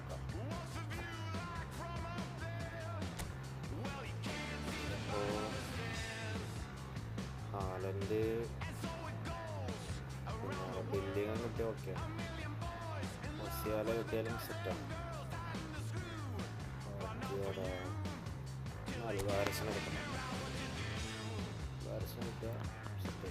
നോക്കാം. ഹാലൻഡ് പിന്നെ ബില്ലിങ് കിട്ടിയ ഓക്കെ, മസിയാല കിട്ടിയാലും സെറ്റാണ്. വാരസിനെ കിട്ടണം, വാരസിനെ കിട്ടിയ സെറ്റ്.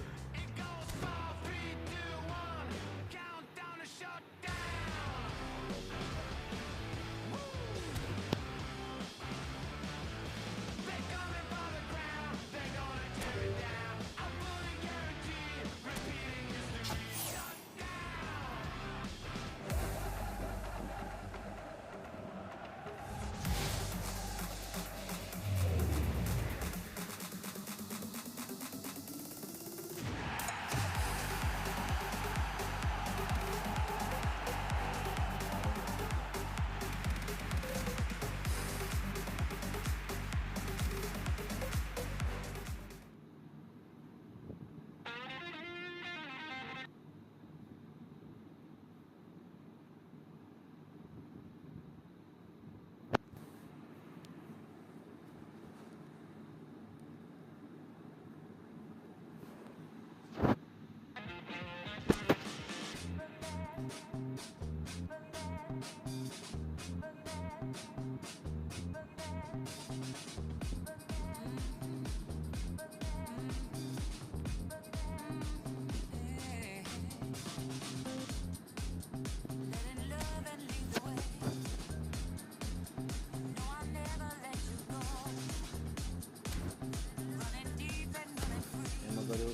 നമുക്കൊരു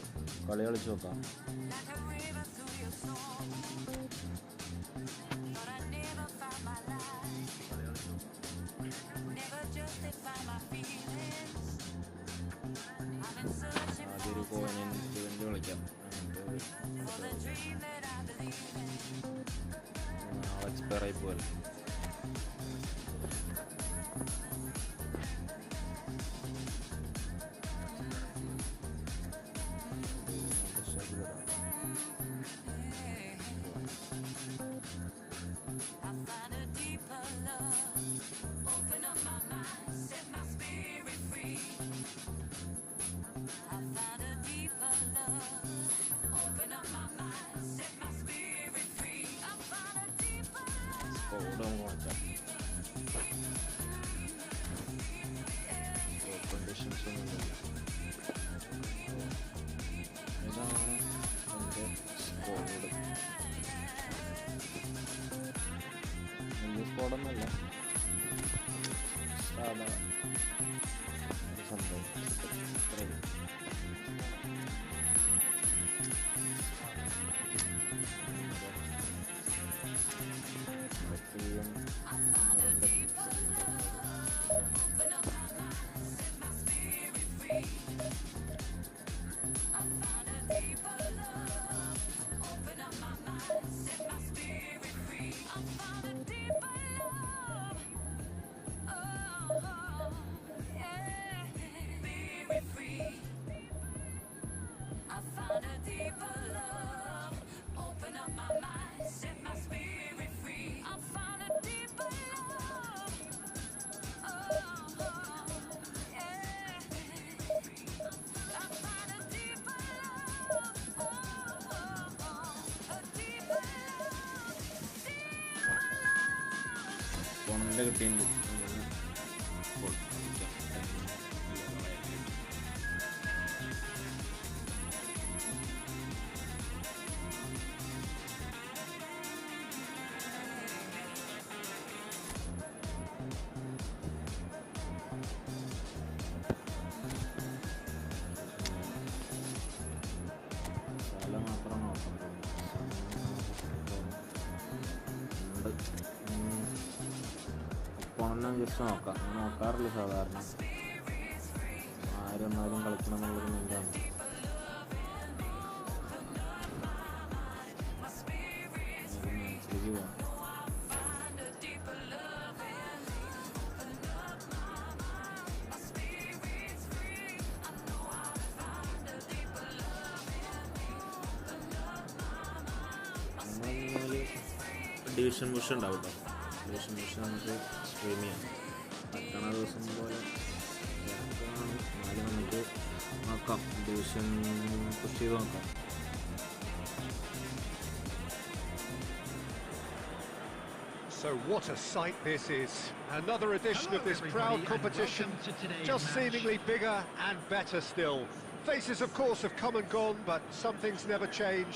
കളി കളിച്ച് നോക്കാം. ആദ്യൊരു കോയിനിൻ്റെ കളിക്കാം, SPR ആയി പോലെ. കണ്ടീഷൻസ് ഒന്നും ഇതാണ് എൻ്റെ സ്കോഡ്. വലിയ സ്കോഡൊന്നുമല്ല, സാധാ സംഭവം. കിട്ടിയിട്ടുണ്ട്. സ്ഥലം മാത്രം നോക്കണം. ഫോണിനെ ജസ്റ്റ് നോക്കാം, നോക്കാറില്ല സാധാരണ. ആരും കളിക്കണം എന്നുള്ളൊരു മൈൻഡാണ്. പോവാം. ഡിവിഷൻ പുഷ് ഉണ്ടാവും കേട്ടോ. ഡിവിഷൻ പുഷ് നമുക്ക് സ്ട്രീം ചെയ്യാം. പറ്റണ ദിവസം പോലെ എന്നാലും നമുക്ക് നോക്കാം, ഡിവിഷൻ പുഷ് ചെയ്ത് നോക്കാം. So what a sight this is. Another edition of this proud competition, just seemingly bigger and better still. Faces, of course, have come and gone, but some things never change.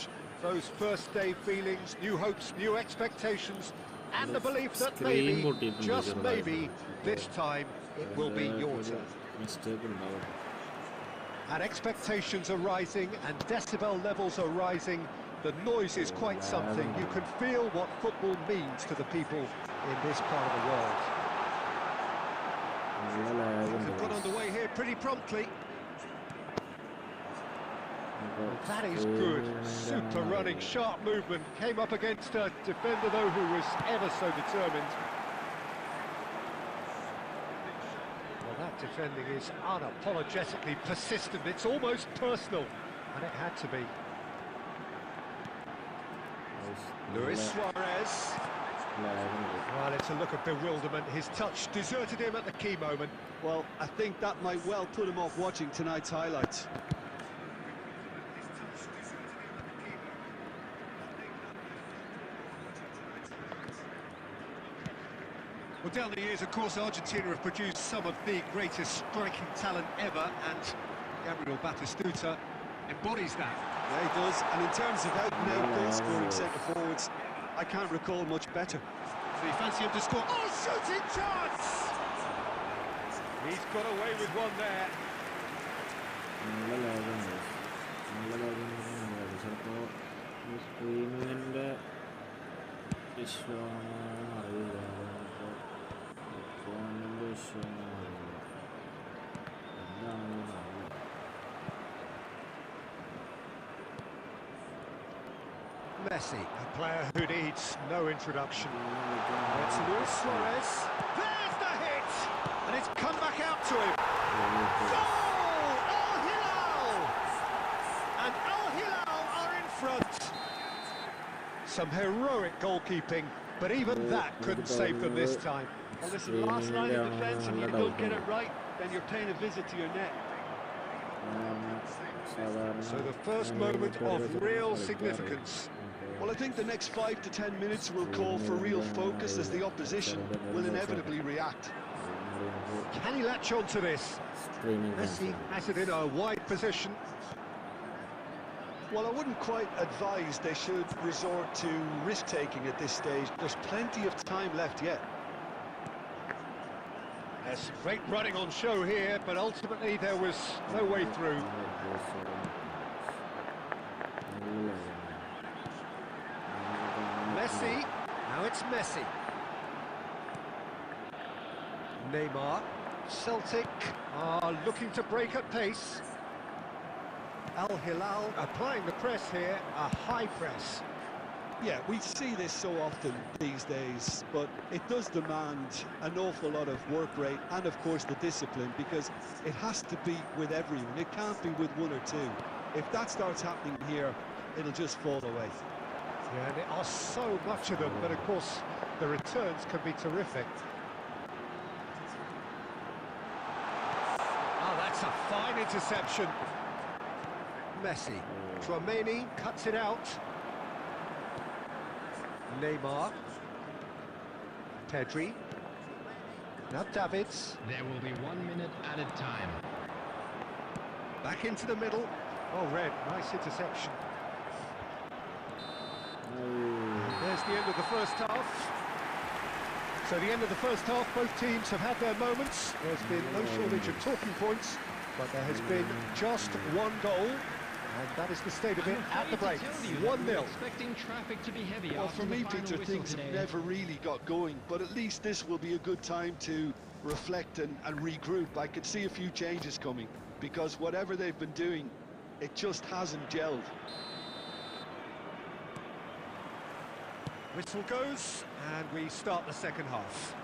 Those first day feelings, new hopes, new expectations, and the belief that maybe, just maybe, this time it will be your turn. And expectations are rising and decibel levels are rising. The noise is quite something. You can feel what football means to the people in this part of the world. They've got underway here pretty promptly. That is good. Super running, sharp movement. Came up against a defender, though, who was ever so determined. Well, that defending is unapologetically persistent. It's almost personal, and it had to be. Luis Suarez. Well, it's a look of bewilderment. His touch deserted him at the key moment. Well, I think that might well put him off watching tonight's highlights. Well, down the years, of course, Argentina have produced some of the greatest striking talent ever, and Gabriel Batistuta embodies that. Yeah, he does. And in terms of out-and-out goal-scoring centre-forwards, I can't recall much better. So you fancy him to score? Oh, shooting chance! He's got away with one there. Messi, a player who needs no introduction. It's Luis Suarez. There's the hit! And it's come back out to him. Goal! Al Hilal! And Al Hilal are in front. Some heroic goalkeeping, but even that couldn't save them this time. Well, listen, last line of defence, and you don't get it right, then you're paying a visit to your net. So the first moment of real significance. Well, I think the next 5 to 10 minutes will call for real focus as the opposition will inevitably react. Can he latch on to this? Messi has it in a wide position. Well, I wouldn't quite advise they should resort to risk-taking at this stage. There's plenty of time left yet. There's great running on show here, but ultimately there was no way through. Messi, now it's Messi. Neymar, Celtic are looking to break at pace. Al Hilal applying the press here, a high press. Yeah, we see this so often these days, but it does demand an awful lot of work rate and, of course, the discipline, because it has to be with everyone. It can't be with one or two. If that starts happening here, it'll just fall away. Yeah, and there are so much of them, but of course the returns can be terrific. Oh, that's a fine interception. Messi, Tchouaméni cuts it out. Neymar, Pedri, now Davids. There will be 1 minute added time. Back into the middle. Oh, Red, nice interception. There's the end of the first half. So the end of the first half, both teams have had their moments. There's been no shortage of talking points, but there has been just one goal. And that is the state of it at the break. 1-0. Expecting traffic to be heavy. Well, for me, Peter, things have never really got going, but at least this will be a good time to reflect and regroup. I could see a few changes coming, because whatever they've been doing, it just hasn't gelled. Whistle goes, and we start the second half.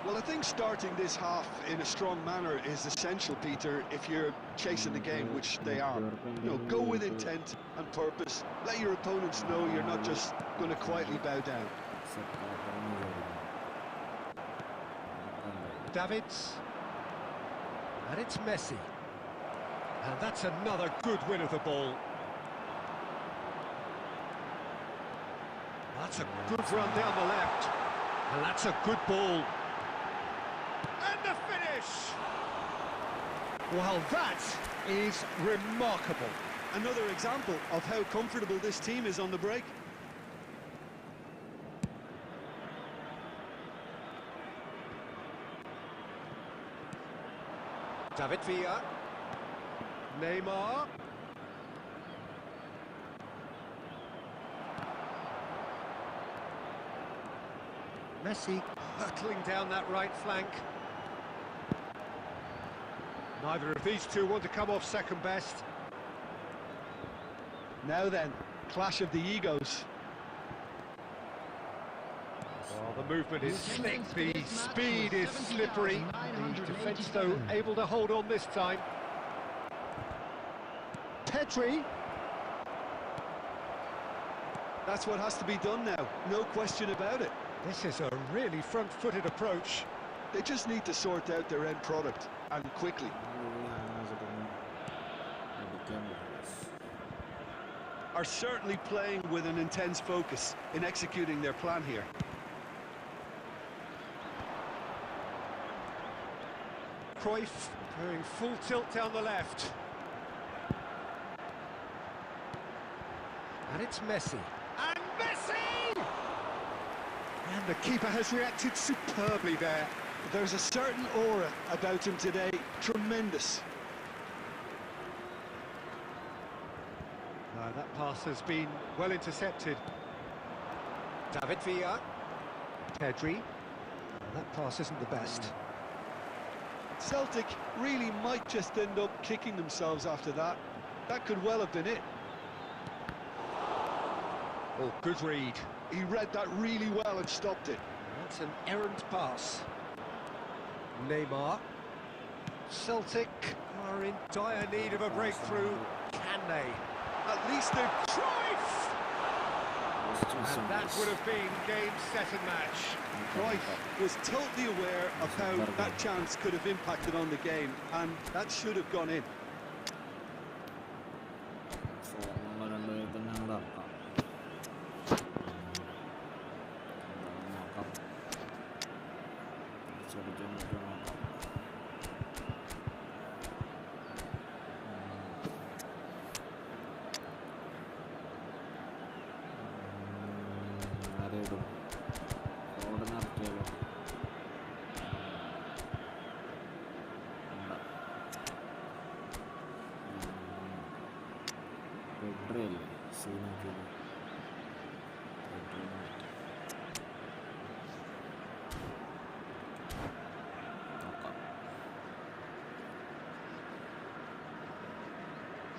Well, I think starting this half in a strong manner is essential, Peter, if you're chasing the game, which they are. You know, go with intent and purpose. Let your opponents know you're not just going to quietly bow down. Davids. And it's Messi. And that's another good win of the ball. That's a good run down the left. And that's a good ball. And the finish! Well, that is remarkable. Another example of how comfortable this team is on the break. David Villa. Neymar. Messi hurtling down that right flank. Neither of these two want to come off second best. Now then, clash of the egos. Well, the movement is slick, the speed is slippery. The defence, though, able to hold on this time. Pedri. That's what has to be done now, no question about it. This is a really front-footed approach. They just need to sort out their end product, and quickly. Are certainly playing with an intense focus in executing their plan here. Cruyff going full tilt down the left. And it's Messi. And Messi! And the keeper has reacted superbly there. There's a certain aura about him today, tremendous. That pass has been well intercepted. David Villa. Pedri. That pass isn't the best. Celtic really might just end up kicking themselves after that. That could well have been it. Oh, good read. He read that really well and stopped it. That's an errant pass. Neymar. Celtic are in dire need of a breakthrough. Can they? At least they're Cruyff! And that would have been game, set and match. Cruyff was totally aware of how that chance could have impacted on the game, and that should have gone in.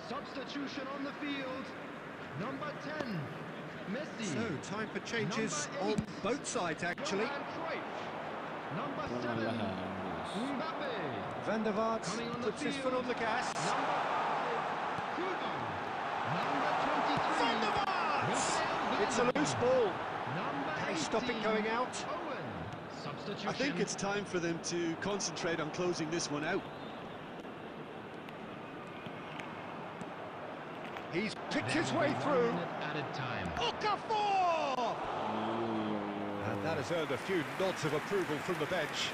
Substitution on the field. Number 10, Messi. So, time for changes on both sides, actually. Number 7, Mbappe. Van der Vaart puts his foot on the gas. Number 23, Van der Vaart! It's a loose ball. Can he stop it going out? Substitution. I think it's time for them to concentrate on closing this one out. He's picked his way through. Added time. Okafor! And that has earned a few nods of approval from the bench.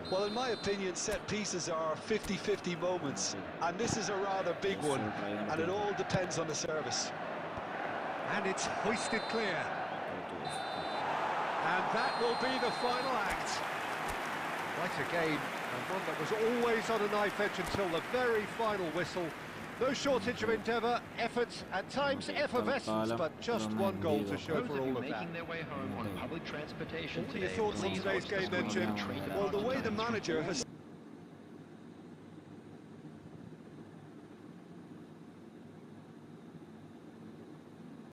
Well, in my opinion, set pieces are 50-50 moments, and this is a rather big one, and it all depends on the service. And it's hoisted clear. And that will be the final act. Quite a game, and one that was always on a knife edge until the very final whistle. No shortage of endeavour, effort, at times effervescence, but just one goal to show for all of that. Making their way home on public transportation What are your today, thoughts on please today's watch the game then, screen Jim? and train Well, the way the manager has